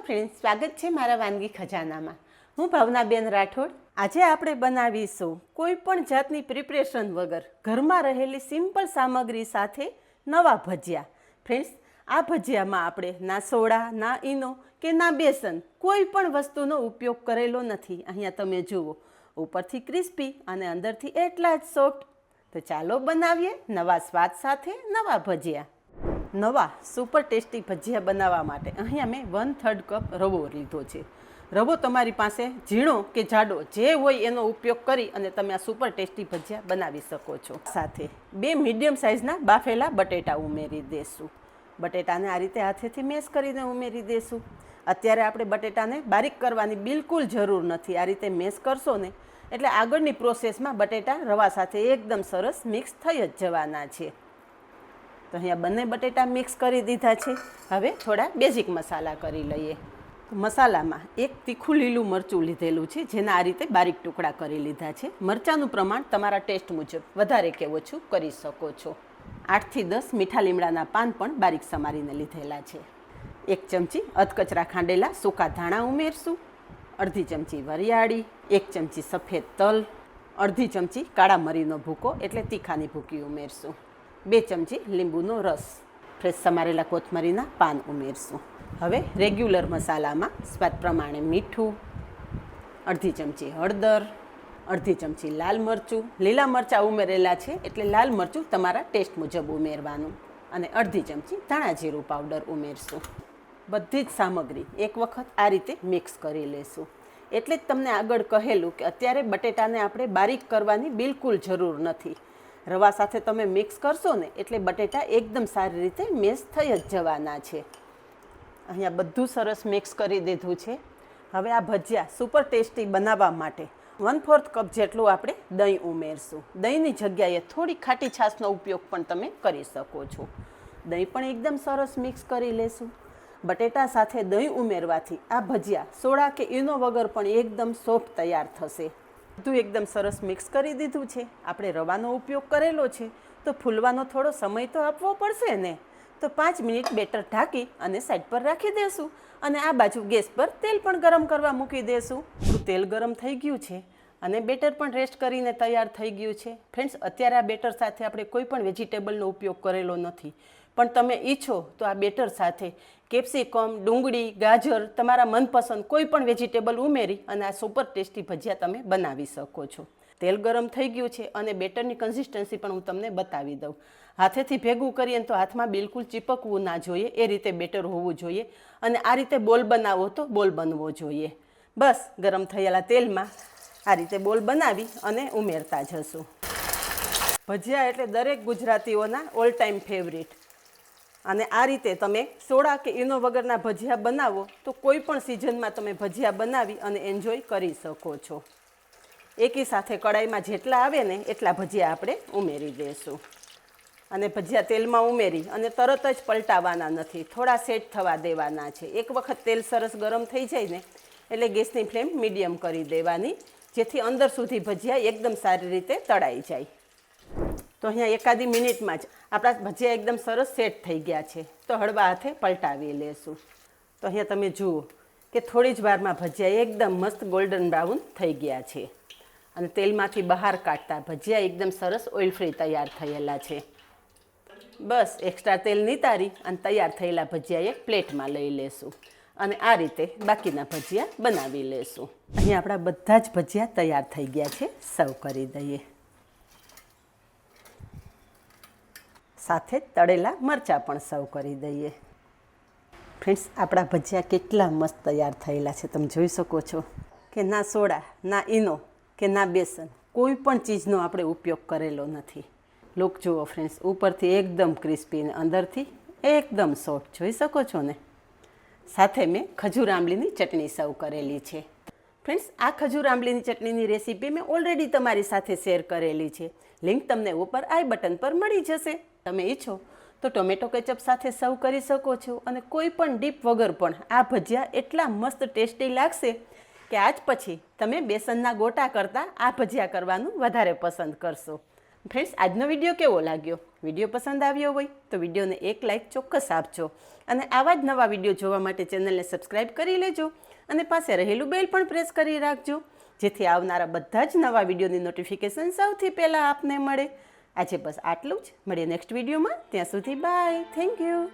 Friends, સ્વાગત છે મારા વાનગી ખજાનામાં. હું ભાવનાબેન રાઠોડ. આજે આપણે બનાવીશું કોઈ પણ જાતની પ્રિપરેશન વગર ઘરમાં રહેલી સિમ્પલ સામગ્રી સાથે નવા ભજીયા. ફ્રેન્ડ્સ, આ ભજીયામાં આપણે ના સોડા, ના ઈનો કે ના બેસન કોઈ પણ વસ્તુનો ઉપયોગ કરેલો નથી. અહીંયા તમે જુઓ, ઉપરથી ક્રિસ્પી અને અંદરથી એટલા જ સોફ્ટ. તો ચાલો બનાવીએ નવા સ્વાદ સાથે નવા ભજીયા. નવા સુપર ટેસ્ટી ભજીયા બનાવવા માટે અહીંયા મેં 1/3 કપ રવો લીધો છે. રવો તમારી પાસે ઝીણો કે જાડો જે હોય એનો ઉપયોગ કરી અને તમે આ સુપર ટેસ્ટી ભજીયા બનાવી શકો છો. સાથે 2 મીડિયમ સાઇઝના બાફેલા બટેટા ઉમેરી દેશું. બટેટાને આ રીતે હાથેથી મેશ કરીને ઉમેરી દેશું. અત્યારે આપણે બટેટાને બારીક કરવાની બિલકુલ જરૂર નથી. આ રીતે મેશ કરશો ને એટલે આગળની પ્રોસેસમાં બટેટા રવા સાથે એકદમ સરસ મિક્સ થઈ જ જવાના છે. તો અહીંયા બંને બટેટા મિક્સ કરી દીધા છે. હવે થોડા બેઝિક મસાલા કરી લઈએ. મસાલામાં એક તીખું લીલું મરચું લીધેલું છે, જેના આ રીતે બારીક ટુકડા કરી લીધા છે. મરચાંનું પ્રમાણ તમારા ટેસ્ટ મુજબ વધારે કે ઓછું કરી શકો છો. 8 થી 10 મીઠા લીમડાના પાન પણ બારીક સમારીને લીધેલા છે. 1 ચમચી અધકચરા ખાંડેલા સૂકા ધાણા ઉમેરશું. અડધી ચમચી વરિયાળી, 1 ચમચી સફેદ તલ, અડધી ચમચી કાળા મરીનો ભૂકો એટલે તીખાની ભૂકી ઉમેરશું. 2 ચમચી લીંબુનો રસ, ફ્રેશ સમારેલા કોથમરીના પાન ઉમેરશું. હવે રેગ્યુલર મસાલામાં સ્વાદ પ્રમાણે મીઠું, અડધી ચમચી હળદર, અડધી ચમચી લાલ મરચું. લીલા મરચાં ઉમેરેલા છે એટલે લાલ મરચું તમારા ટેસ્ટ મુજબ ઉમેરવાનું. અને અડધી ચમચી ધાણા જીરું પાવડર ઉમેરશું. બધી જ સામગ્રી એક વખત આ રીતે મિક્સ કરી લેશું. એટલે જ તમને આગળ કહેલું કે અત્યારે બટેટાને આપણે બારીક કરવાની બિલકુલ જરૂર નથી. રવા સાથે તમે મિક્સ કરશો ને એટલે બટેટા એકદમ સારી રીતે મેશ થઈ જ જવાના છે. અહીંયા બધું સરસ મિક્સ કરી દીધું છે. હવે આ ભજીયા સુપર ટેસ્ટી બનાવવા માટે 1/4 કપ જેટલું આપણે દહીં ઉમેરશું. દહીંની જગ્યાએ થોડી ખાટી છાશનો ઉપયોગ પણ તમે કરી શકો છો. દહીં પણ એકદમ સરસ મિક્સ કરી લેશું. બટેટા સાથે દહીં ઉમેરવાથી આ ભજીયા સોડા કે ઈનો વગર પણ એકદમ સોફ્ટ તૈયાર થશે. બધું એકદમ સરસ મિક્સ કરી દીધું છે. આપણે રવાનો ઉપયોગ કરેલો છે તો ફૂલવાનો થોડો સમય તો આપવો પડશે ને. તો 5 મિનિટ બેટર ઢાંકી અને સાઈડ પર રાખી દેશું. અને આ બાજુ ગેસ પર તેલ પણ ગરમ કરવા મૂકી દેશું. તેલ ગરમ થઈ ગયું છે અને બેટર પણ રેસ્ટ કરીને તૈયાર થઈ ગયું છે. ફ્રેન્ડ્સ, અત્યારે આ બેટર સાથે આપણે કોઈ પણ વેજીટેબલનો ઉપયોગ કરેલો નથી, પણ તમે ઈચ્છો તો આ બેટર સાથે કેપ્સિકમ, ડુંગળી, ગાજર, તમારા મનપસંદ કોઈ પણ વેજીટેબલ ઉમેરી અને આ સુપર ટેસ્ટી ભજીયા તમે બનાવી શકો છો. તેલ ગરમ થઈ ગયું છે અને બેટરની કન્સિસ્ટન્સી પણ હું તમને બતાવી દઉં. હાથેથી ભેગું કરીએ તો હાથમાં બિલકુલ ચીપકવું ના જોઈએ, એ રીતે બેટર હોવું જોઈએ. અને આ રીતે બોલ બનાવો તો બોલ બનવો જોઈએ. બસ ગરમ થયેલા તેલમાં આ રીતે બોલ બનાવી અને ઉમેરતા જશું. ભજીયા એટલે દરેક ગુજરાતીઓના ઓલ ટાઈમ ફેવરિટ. અને આ રીતે તમે સોડા કે ઈનો વગરના ભજીયા બનાવો તો કોઈ પણ સિઝનમાં તમે ભજીયા બનાવી અને એન્જોય કરી શકો છો. એકી સાથે કડાઈમાં જેટલા આવે ને એટલા ભજીયા આપણે ઉમેરી દઈશું. અને ભજીયા તેલમાં ઉમેરી અને તરત જ પલટાવવાના નથી, થોડા સેટ થવા દેવાના છે. એક વખત તેલ સરસ ગરમ થઈ જાય ને એટલે ગેસની ફ્લેમ મીડિયમ કરી દેવાની, જેથી અંદર સુધી ભજીયા એકદમ સારી રીતે તળાઈ જાય. તો અહીંયા એકાદી મિનિટમાં જ આપણા ભજીયા એકદમ સરસ સેટ થઈ ગયા છે. તો હળવા હાથે પલટાવી લેશું. તો અહીંયા તમે જુઓ કે થોડી જ વારમાં ભજીયા એકદમ મસ્ત ગોલ્ડન બ્રાઉન થઈ ગયા છે. અને તેલમાંથી બહાર કાઢતા ભજીયા એકદમ સરસ ઓઇલ ફ્રી તૈયાર થયેલા છે. બસ એક્સ્ટ્રા તેલ નિતારી અને તૈયાર થયેલા ભજીયા એક પ્લેટમાં લઈ લેશું. અને આ રીતે બાકીના ભજીયા બનાવી લેશું. અહીંયા આપણા બધા જ ભજીયા તૈયાર થઈ ગયા છે. સર્વ કરી દઈએ. સાથે તળેલા મરચાં પણ સર્વ કરી દઈએ. ફ્રેન્ડ્સ, આપણા ભજીયા કેટલા મસ્ત તૈયાર થયેલા છે. તમે જોઈ શકો છો કે ના સોડા, ના ઈનો કે ના બેસન કોઈ પણ ચીજનો આપણે ઉપયોગ કરેલો નથી. લુક જુઓ ફ્રેન્ડ્સ, ઉપરથી એકદમ ક્રિસ્પી અને અંદરથી એકદમ સોફ્ટ. જોઈ શકો છો ને. સાથે મેં ખજૂર આંબલીની ચટણી સર્વ કરેલી છે. ફ્રેન્ડ્સ, આ ખજૂર આંબલીની ચટણીની રેસીપી મેં ઓલરેડી તમારી સાથે શેર કરેલી છે. લિંક તમને ઉપર આઈ બટન પર મળી જશે. તમે ઈચ્છો તો ટોમેટો કેચઅપ સાથે સર્વ કરી શકો છો. અને કોઈ પણ ડીપ વગર પણ આ ભજીયા એટલા મસ્ત ટેસ્ટી લાગશે કે આજ પછી તમે બેસનના ગોટા કરતાં આ ભજીયા કરવાનું વધારે પસંદ કરશો. ફ્રેન્ડ્સ, આજનો વિડીયો કેવો લાગ્યો? વિડીયો પસંદ આવ્યો હોય તો વિડીયોને એક લાઇક ચોક્કસ આપજો અને આવા જ નવા વિડીયો જોવા માટે ચેનલને સબસ્ક્રાઈબ કરી લેજો અને પાસે રહેલું બેલ પણ પ્રેસ કરી રાખજો, જેથી આવનારા બધા જ નવા વિડીયોની નોટિફિકેશન સૌથી પહેલાં આપને મળે. આજે બસ આટલું જ. મળીએ નેક્સ્ટ વિડીયોમાં. ત્યાં સુધી બાય. Thank you.